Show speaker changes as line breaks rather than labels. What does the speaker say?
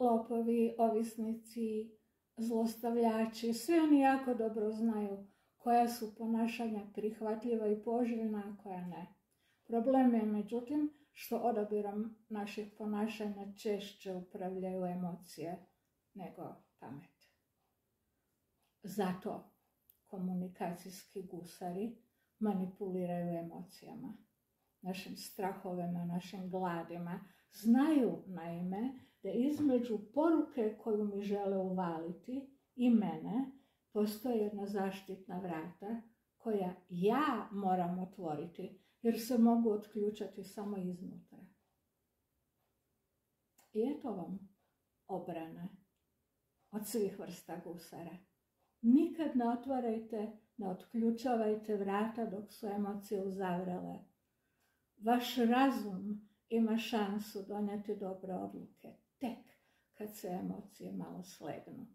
lopovi, ovisnici, zlostavljači, svi oni jako dobro znaju koja su ponašanja prihvatljiva i poželjna, a koja ne. Problem je, međutim, što odabirom naših ponašanja češće upravljaju emocije nego pamet. Zato komunikacijski gusari manipuliraju emocijama, našim strahovima, našim gladima. Znaju, naime, da između poruke koju mi žele uvaliti i mene postoji jedna zaštitna vrata koja ja moram otvoriti, jer se mogu otključati samo iznutra. I eto vam obrane od svih vrsta gusara. Nikad ne otvarajte, ne otključavajte vrata dok su emocije uzavrele. Vaš razum ima šansu donijeti dobre odluke tek kad se emocije malo slegnu.